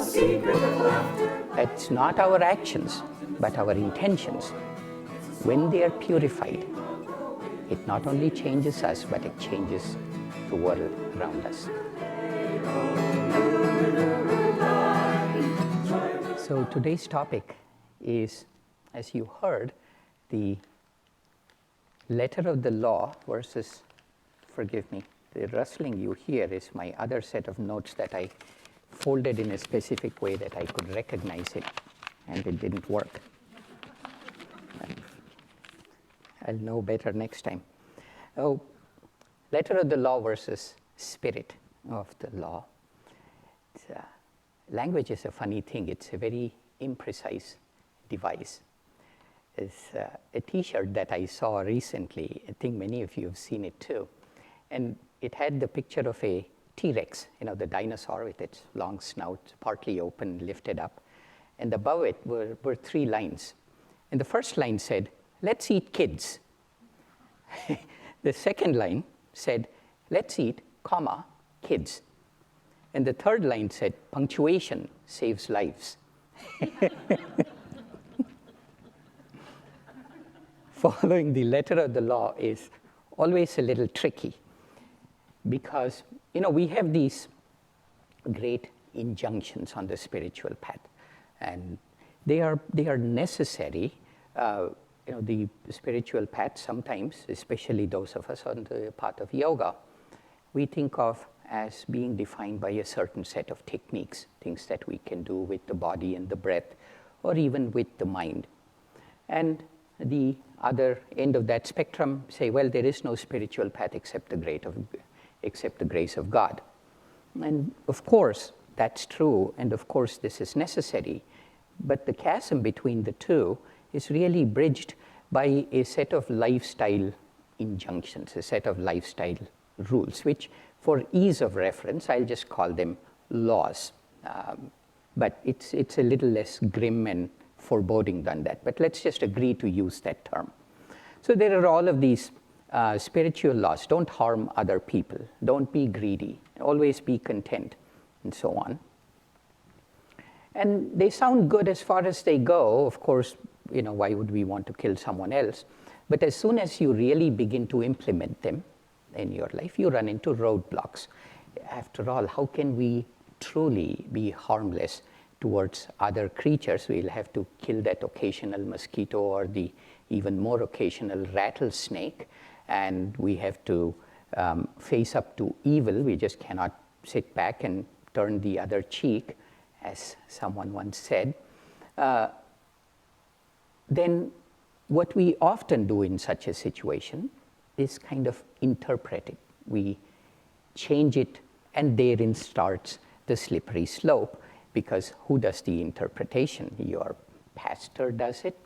It's not our actions, but our intentions. When they are purified, it not only changes us, but it changes the world around us. So today's topic is, as you heard, the letter of the law versus, forgive me, the rustling you hear is my other set of notes that I folded in a specific way that I could recognize it, and it didn't work. I'll know better next time. Oh, letter of the law versus spirit of the law. Language is a funny thing. It's a very imprecise device. It's a T-shirt that I saw recently. I think many of you have seen it too. And it had the picture of a T-Rex, the dinosaur with its long snout, partly open, lifted up. And above it were 3 lines. And the first line said, "Let's eat kids." The second line said, "Let's eat, comma, kids." And the third line said, "Punctuation saves lives." Following the letter of the law is always a little tricky because, we have these great injunctions on the spiritual path, and they are necessary. The spiritual path sometimes, especially those of us on the path of yoga, we think of as being defined by a certain set of techniques, things that we can do with the body and the breath, or even with the mind. And the other end of that spectrum say, well, there is no spiritual path except the grace of God. And of course, that's true, and of course, this is necessary. But the chasm between the two is really bridged by a set of lifestyle injunctions, a set of lifestyle rules, which for ease of reference, I'll just call them laws. But it's a little less grim and foreboding than that. But let's just agree to use that term. So there are all of these spiritual laws. Don't harm other people. Don't be greedy. Always be content, and so on. And they sound good as far as they go. Of course, why would we want to kill someone else? But as soon as you really begin to implement them in your life, you run into roadblocks. After all, how can we truly be harmless towards other creatures? We'll have to kill that occasional mosquito or the even more occasional rattlesnake, and we have to face up to evil. We just cannot sit back and turn the other cheek, as someone once said. Then what we often do in such a situation is kind of interpret it. We change it, and therein starts the slippery slope, because who does the interpretation? Your pastor does it,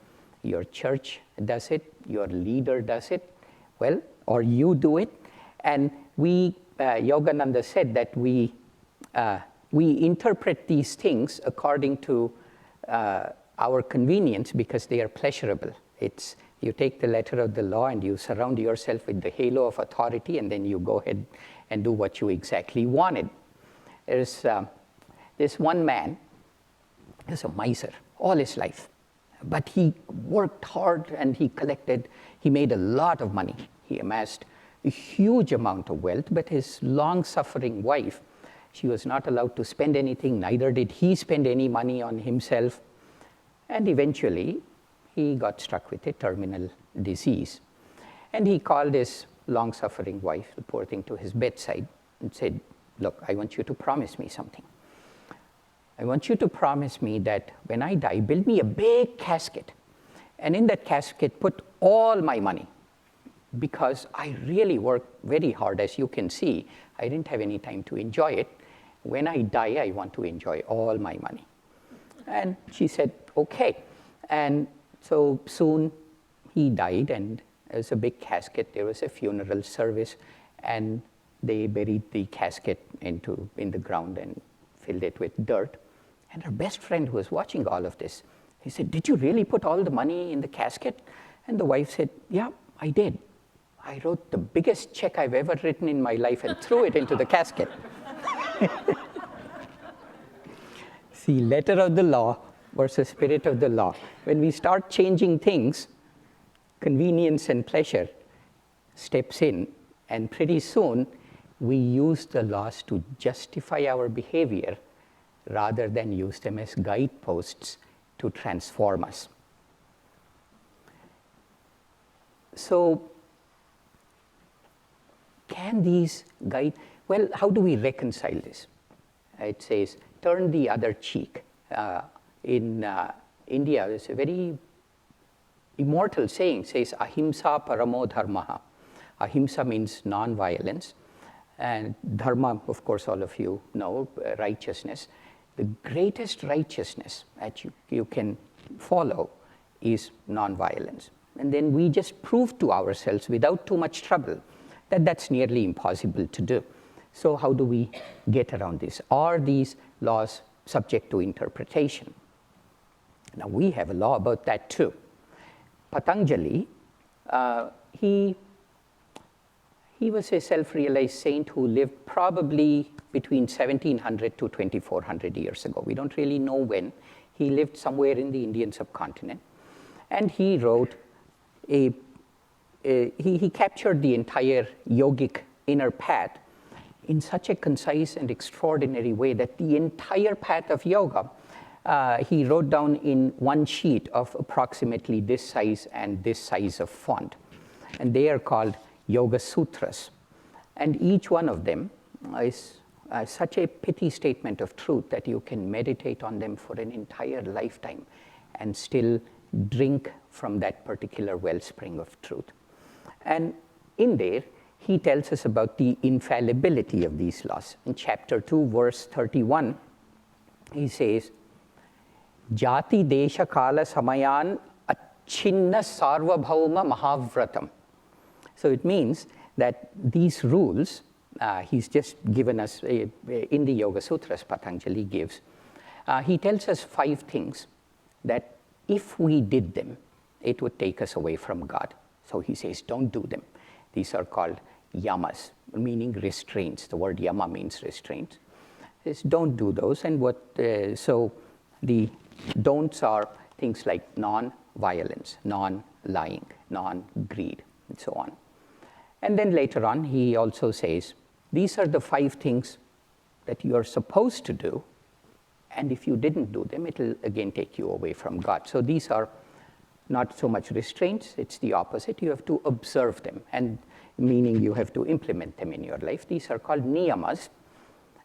your church does it, your leader does it, well, or you do it. And Yogananda said that we interpret these things according to our convenience because they are pleasurable. You take the letter of the law and you surround yourself with the halo of authority, and then you go ahead and do what you exactly wanted. There's this one man, he's a miser all his life, but he worked hard and he made a lot of money. He amassed a huge amount of wealth, but his long-suffering wife, she was not allowed to spend anything, neither did he spend any money on himself. And eventually, he got struck with a terminal disease. And he called his long-suffering wife, the poor thing, to his bedside and said, "Look, I want you to promise me something. I want you to promise me that when I die, build me a big casket. And in that casket, put all my money. Because I really worked very hard, as you can see. I didn't have any time to enjoy it. When I die, I want to enjoy all my money." And she said, okay. And so soon he died, and there's a big casket. There was a funeral service, and they buried the casket in the ground and filled it with dirt. And her best friend, who was watching all of this, he said, "Did you really put all the money in the casket?" And the wife said, "Yeah, I did. I wrote the biggest check I've ever written in my life and threw it into the casket." See, letter of the law versus spirit of the law. When we start changing things, convenience and pleasure steps in, and pretty soon we use the laws to justify our behavior rather than use them as guideposts to transform us. So, can these guide? Well, how do we reconcile this? It says, turn the other cheek. In India, there's a very immortal saying, says, ahimsa paramo dharmaha. Ahimsa means non-violence, and dharma, of course, all of you know, righteousness. The greatest righteousness that you can follow is non-violence. And then we just prove to ourselves without too much trouble that that's nearly impossible to do. So how do we get around this? Are these laws subject to interpretation? Now we have a law about that too. Patanjali, he was a self-realized saint who lived probably between 1700 to 2400 years ago. We don't really know when. He lived somewhere in the Indian subcontinent. And he wrote he captured the entire yogic inner path in such a concise and extraordinary way that the entire path of yoga he wrote down in one sheet of approximately this size and this size of font. And they are called Yoga Sutras. And each one of them is such a pithy statement of truth that you can meditate on them for an entire lifetime and still drink from that particular wellspring of truth. And in there, he tells us about the infallibility of these laws. In chapter 2, verse 31, he says, Jati desha kala samayan achinna sarvabhauma mahavratam. So it means that these rules, he's just given us, in the Yoga Sutras, Patanjali gives, he tells us 5 things that if we did them, it would take us away from God. So he says, don't do them. These are called yamas, meaning restraints. The word yama means restraints. He says, don't do those. And so the don'ts are things like non-violence, non-lying, non-greed, and so on. And then later on, he also says, these are the 5 things that you are supposed to do, and if you didn't do them, it will again take you away from God. So these are not so much restraints, it's the opposite. You have to observe them, and meaning you have to implement them in your life. These are called niyamas,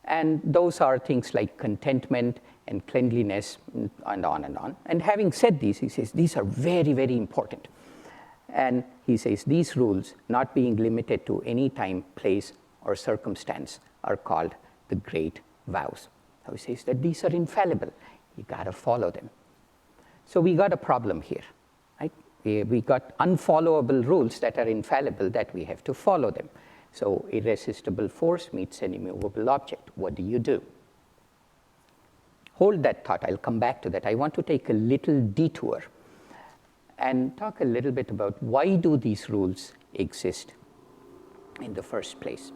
and those are things like contentment and cleanliness, and on and on. And having said these, he says, these are very, very important. And he says, these rules, not being limited to any time, place, or circumstance, are called the great vows. So he says that these are infallible. You got to follow them. So we got a problem here, right? We got unfollowable rules that are infallible that we have to follow them. So irresistible force meets an immovable object. What do? Hold that thought. I'll come back to that. I want to take a little detour and talk a little bit about why do these rules exist in the first place.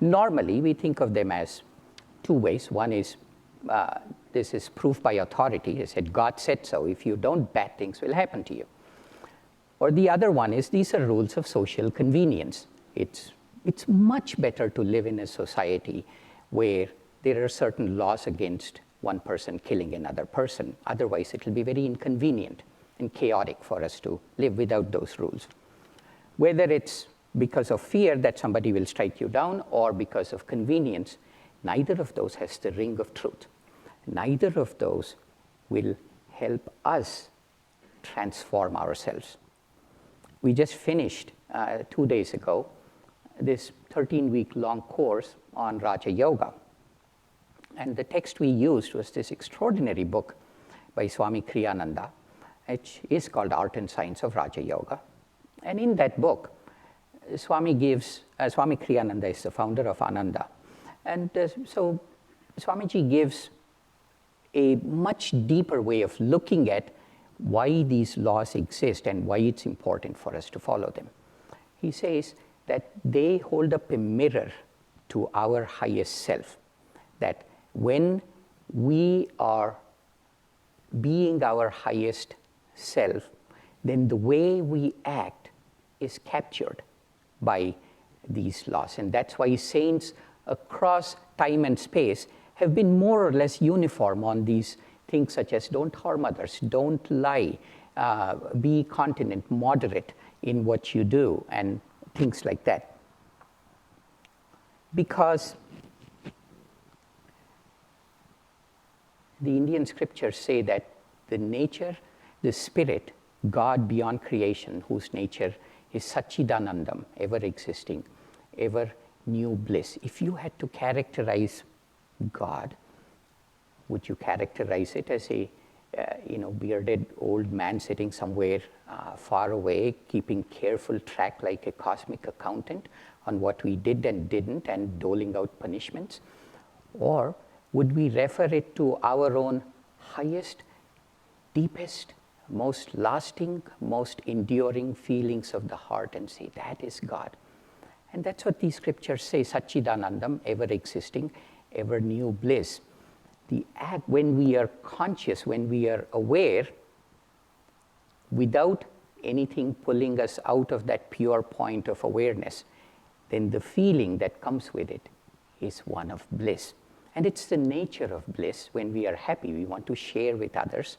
Normally, we think of them as 2 ways. One is, this is proof by authority. He said, God said so. If you don't, bad things will happen to you. Or the other one is, these are rules of social convenience. It's much better to live in a society where there are certain laws against one person killing another person. Otherwise, it will be very inconvenient and chaotic for us to live without those rules. Whether it's because of fear that somebody will strike you down or because of convenience, neither of those has the ring of truth. Neither of those will help us transform ourselves. We just finished 2 days ago this 13-week-long course on Raja Yoga. And the text we used was this extraordinary book by Swami Kriyananda, which is called Art and Science of Raja Yoga. And in that book, Swami Kriyananda is the founder of Ananda. And so Swamiji gives a much deeper way of looking at why these laws exist and why it's important for us to follow them. He says that they hold up a mirror to our highest self, that when we are being our highest self, then the way we act is captured by these laws. And that's why saints across time and space have been more or less uniform on these things such as don't harm others, don't lie, be continent, moderate in what you do, and things like that. Because the Indian scriptures say that the nature, the spirit, God beyond creation, whose nature is Satchidanandam, ever existing, ever new bliss. If you had to characterize God, would you characterize it as a bearded old man sitting somewhere far away, keeping careful track like a cosmic accountant on what we did and didn't and doling out punishments? Or would we refer it to our own highest, deepest, most lasting, most enduring feelings of the heart and say, that is God? And that's what these scriptures say, Satchidanandam, ever existing, ever new bliss. The act, when we are conscious, when we are aware, without anything pulling us out of that pure point of awareness, then the feeling that comes with it is one of bliss. And it's the nature of bliss. When we are happy, we want to share with others.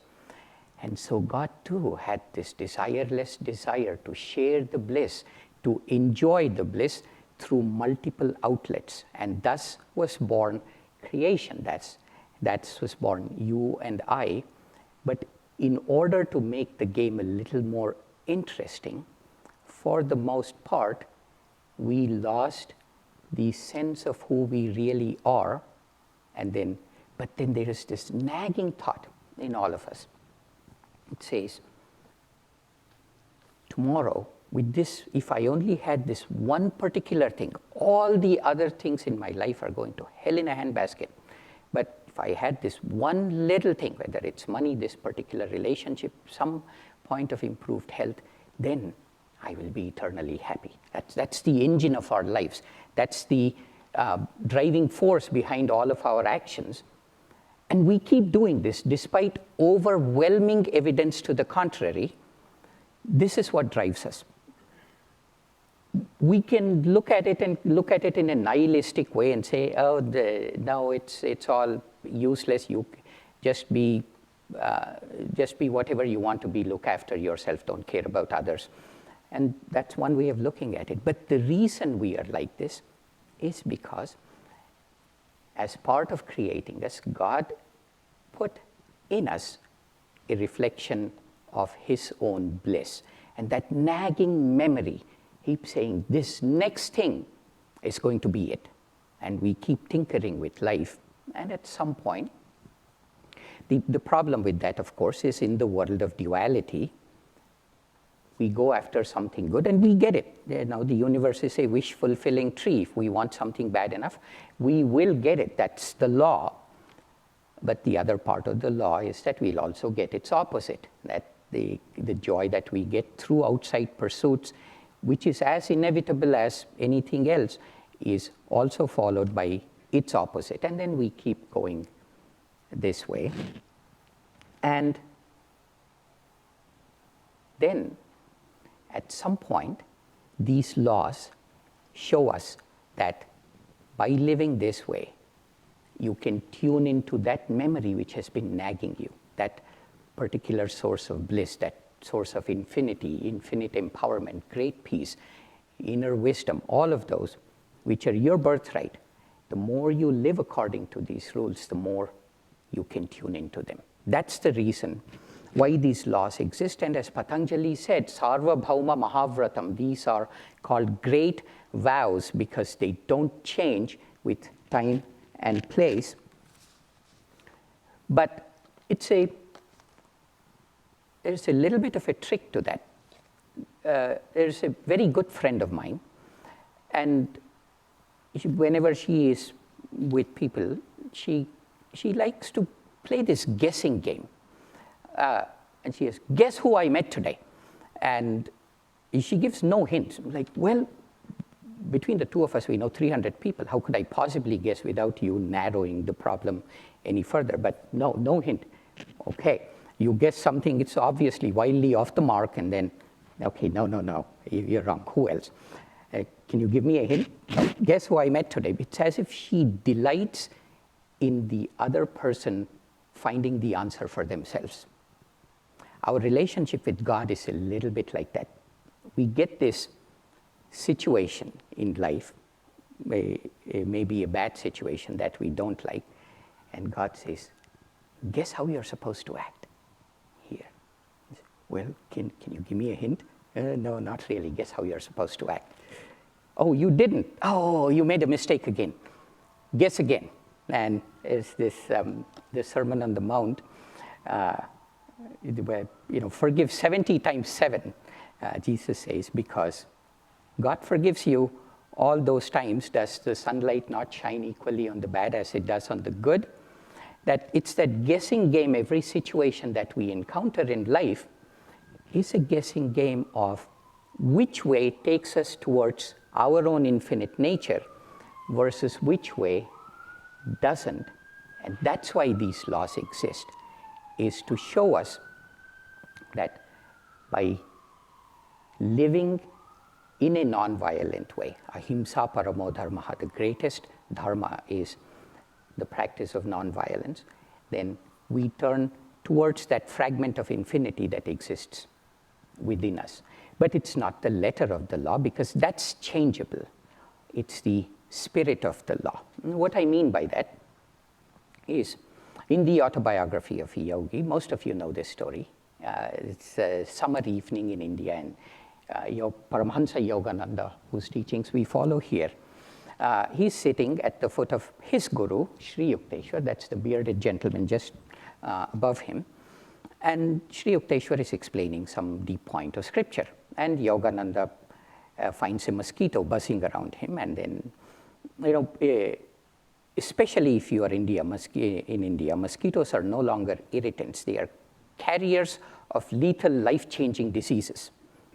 And so God too had this desireless desire to share the bliss, to enjoy the bliss through multiple outlets. And thus was born creation. That was born you and I. But in order to make the game a little more interesting, for the most part, we lost the sense of who we really are. But then there is this nagging thought in all of us. It says, tomorrow, with this, if I only had this one particular thing, all the other things in my life are going to hell in a handbasket. But if I had this one little thing, whether it's money, this particular relationship, some point of improved health, then I will be eternally happy. That's the engine of our lives. That's the driving force behind all of our actions. And we keep doing this despite overwhelming evidence to the contrary. This is what drives us. We can look at it in a nihilistic way and say, oh, no, it's all useless. You just be whatever you want to be. Look after yourself. Don't care about others. And that's one way of looking at it. But the reason we are like this is because as part of creating us, God put in us a reflection of his own bliss. And that nagging memory keeps saying, this next thing is going to be it. And we keep tinkering with life. And at some point, the problem with that, of course, is in the world of duality, we go after something good and we get it. Now the universe is a wish-fulfilling tree. If we want something bad enough, we will get it. That's the law. But the other part of the law is that we'll also get its opposite, that the joy that we get through outside pursuits, which is as inevitable as anything else, is also followed by its opposite. And then we keep going this way. And then, at some point, these laws show us that by living this way, you can tune into that memory which has been nagging you, that particular source of bliss, that source of infinity, infinite empowerment, great peace, inner wisdom, all of those, which are your birthright. The more you live according to these rules, the more you can tune into them. That's the reason why these laws exist. And as Patanjali said, Sarva Bhauma Mahavratam, these are called great vows because they don't change with time and place. But there's a little bit of a trick to that. There's a very good friend of mine, and whenever she is with people, she likes to play this guessing game. And she says, guess who I met today? And she gives no hint. I'm like, well, between the two of us, we know 300 people. How could I possibly guess without you narrowing the problem any further? But no hint. Okay, you guess something, it's obviously wildly off the mark, and then, okay, no, you're wrong. Who else? Can you give me a hint? No. Guess who I met today? It's as if she delights in the other person finding the answer for themselves. Our relationship with God is a little bit like that. We get this situation in life, maybe a bad situation that we don't like, and God says, guess how you're supposed to act here? Well, can you give me a hint? No, not really. Guess how you're supposed to act. Oh, you didn't. Oh, you made a mistake again. Guess again. And it's this the Sermon on the Mount, where, forgive 70 times 7, Jesus says, because God forgives you all those times. Does the sunlight not shine equally on the bad as it does on the good? That it's that guessing game. Every situation that we encounter in life is a guessing game of which way takes us towards our own infinite nature versus which way doesn't. And that's why these laws exist, is to show us that by living in a non-violent way, ahimsa paramo dharma, the greatest dharma is the practice of non-violence, then we turn towards that fragment of infinity that exists within us. But it's not the letter of the law, because that's changeable. It's the spirit of the law. And what I mean by that is, in the autobiography of a yogi, most of you know this story. It's a summer evening in India, and Paramahansa Yogananda, whose teachings we follow here, he's sitting at the foot of his guru, Sri Yukteswar, that's the bearded gentleman just above him. And Sri Yukteswar is explaining some deep point of scripture. And Yogananda finds a mosquito buzzing around him. And then, especially if you are in India, mosquitoes are no longer irritants. They are carriers of lethal, life-changing diseases.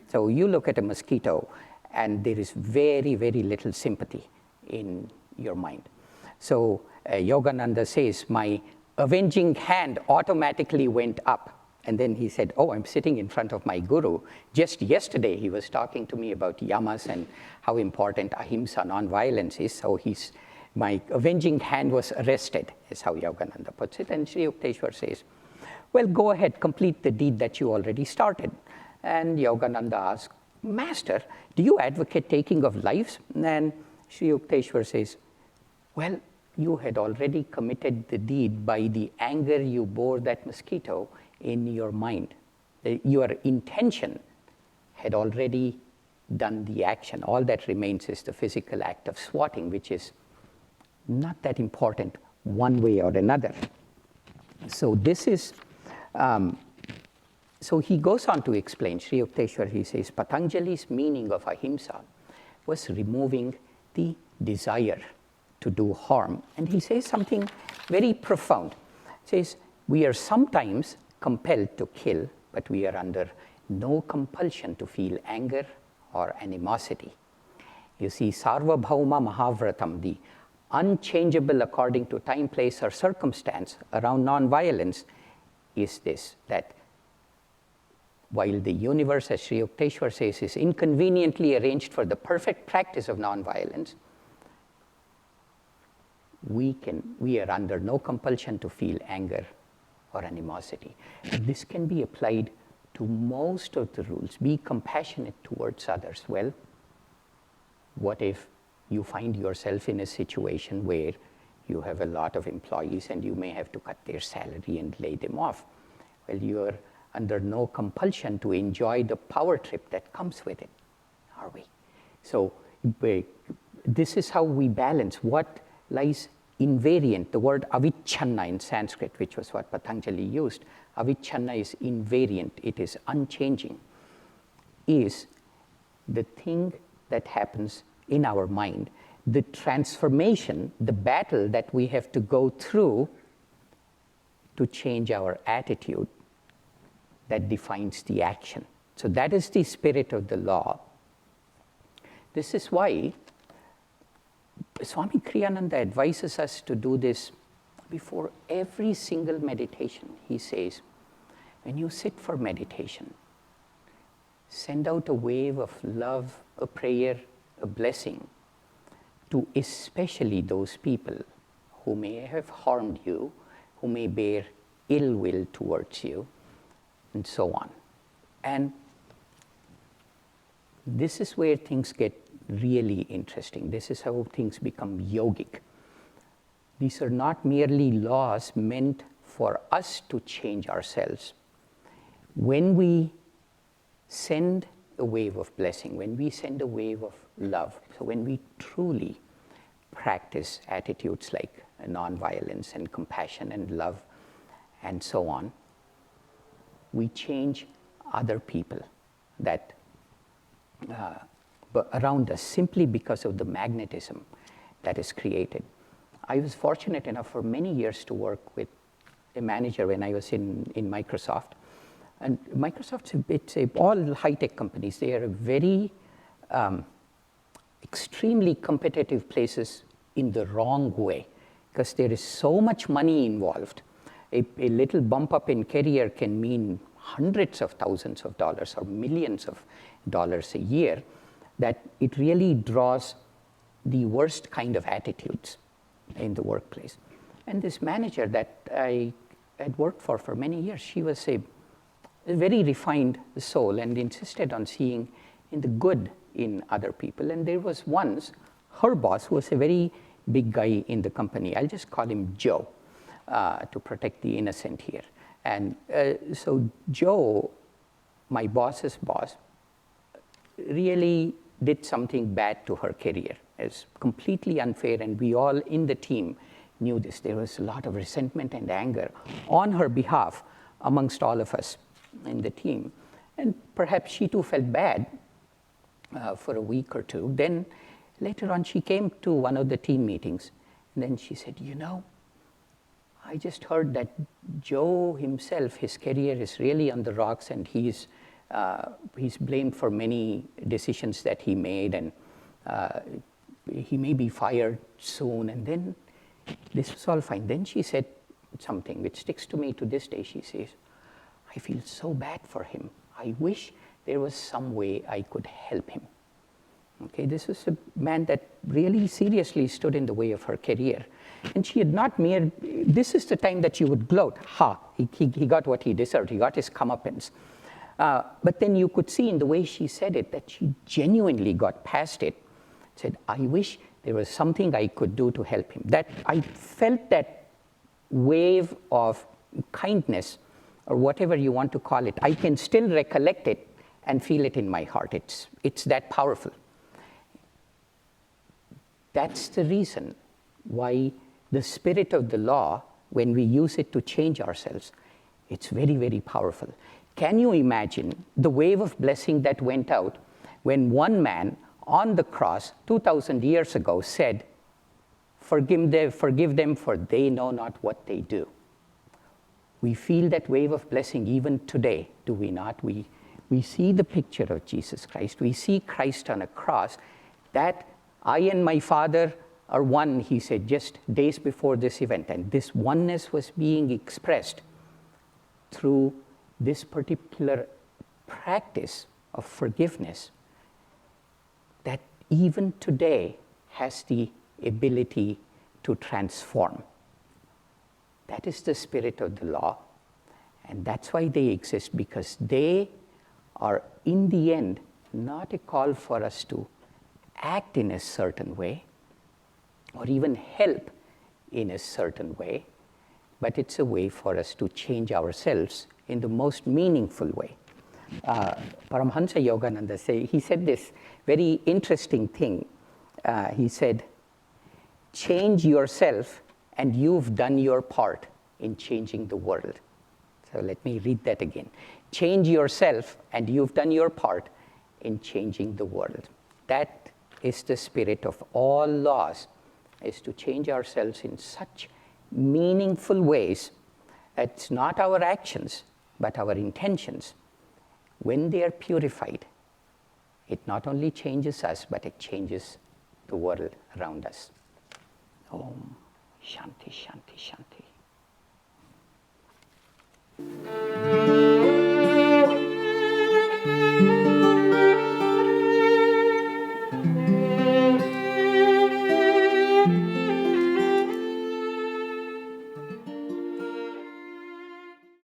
So you look at a mosquito, and there is very, very little sympathy in your mind. So Yogananda says, my avenging hand automatically went up. And then he said, oh, I'm sitting in front of my guru. Just yesterday, he was talking to me about yamas and how important ahimsa, non-violence is. So my avenging hand was arrested, is how Yogananda puts it. And Sri Yukteswar says, well, go ahead, complete the deed that you already started. And Yogananda asked, Master, do you advocate taking of lives? And Sri Yukteswar says, well, you had already committed the deed by the anger you bore that mosquito in your mind. Your intention had already done the action. All that remains is the physical act of swatting, which is not that important one way or another. So this is, so he goes on to explain, Sri Yukteswar, he says, Patanjali's meaning of ahimsa was removing the desire to do harm. And he says something very profound. He says, we are sometimes compelled to kill, but we are under no compulsion to feel anger or animosity. You see, Sarvabhauma Mahavratam, the unchangeable according to time, place, or circumstance around nonviolence, is this, that while the universe, as Sri Yukteswar says, is inconveniently arranged for the perfect practice of nonviolence, we are under no compulsion to feel anger or animosity. And this can be applied to most of the rules. Be compassionate towards others. Well, what if you find yourself in a situation where you have a lot of employees and you may have to cut their salary and lay them off? Well, you are under no compulsion to enjoy the power trip that comes with it, are we? So this is how we balance what lies invariant. The word avichanna in Sanskrit, which was what Patanjali used, avichanna is invariant, it is unchanging, is the thing that happens in our mind, the transformation, the battle that we have to go through to change our attitude that defines the action. So that is the spirit of the law. This is why Swami Kriyananda advises us to do this before every single meditation. He says, when you sit for meditation, send out a wave of love, a prayer, a blessing to especially those people who may have harmed you, who may bear ill will towards you, and so on. And this is where things get really interesting. This is how things become yogic. These are not merely laws meant for us to change ourselves. When we send a wave of blessing, when we send a wave of love, so when we truly practice attitudes like nonviolence and compassion and love and so on, we change other people that around us simply because of the magnetism that is created. I was fortunate enough for many years to work with a manager when I was in Microsoft. And Microsoft's all high-tech companies. They are very extremely competitive places in the wrong way because there is so much money involved. A little bump up in career can mean hundreds of thousands of dollars or millions of dollars a year, that it really draws the worst kind of attitudes in the workplace. And this manager that I had worked for many years, she was a very refined soul and insisted on seeing in the good in other people. And there was once her boss, who was a very big guy in the company. I'll just call him Joe to protect the innocent here. And so Joe, my boss's boss, really did something bad to her career. It's completely unfair, and we all in the team knew this. There was a lot of resentment and anger on her behalf amongst all of us in the team. And perhaps she too felt bad for a week or two. Then later on, she came to one of the team meetings, and then she said, you know, I just heard that Joe himself, his career is really on the rocks, and he's blamed for many decisions that he made, and he may be fired soon. And then this was all fine. Then she said something which sticks to me to this day. She says, I feel so bad for him. I wish there was some way I could help him. Okay, this was a man that really seriously stood in the way of her career. And she had not made, this is the time that you would gloat, he got what he deserved, he got his comeuppance. But then you could see in the way she said it that she genuinely got past it, said, I wish there was something I could do to help him. That I felt that wave of kindness, or whatever you want to call it. I can still recollect it and feel it in my heart. It's that powerful. That's the reason why the spirit of the law, when we use it to change ourselves, it's very, very powerful. Can you imagine the wave of blessing that went out when one man on the cross 2,000 years ago said, forgive them, for they know not what they do. We feel that wave of blessing even today, do we not? We see the picture of Jesus Christ. We see Christ on a cross. That I and my Father are one, he said, just days before this event. And this oneness was being expressed through this particular practice of forgiveness that even today has the ability to transform. That is the spirit of the law, and that's why they exist, because they are, in the end, not a call for us to act in a certain way or even help in a certain way, but it's a way for us to change ourselves in the most meaningful way. Paramhansa Yogananda he said this very interesting thing. He said, change yourself and you've done your part in changing the world. So let me read that again. Change yourself and you've done your part in changing the world. That is the spirit of all laws, is to change ourselves in such meaningful ways. It's not our actions, but our intentions. When they are purified, it not only changes us, but it changes the world around us. Om Shanti Shanti Shanti.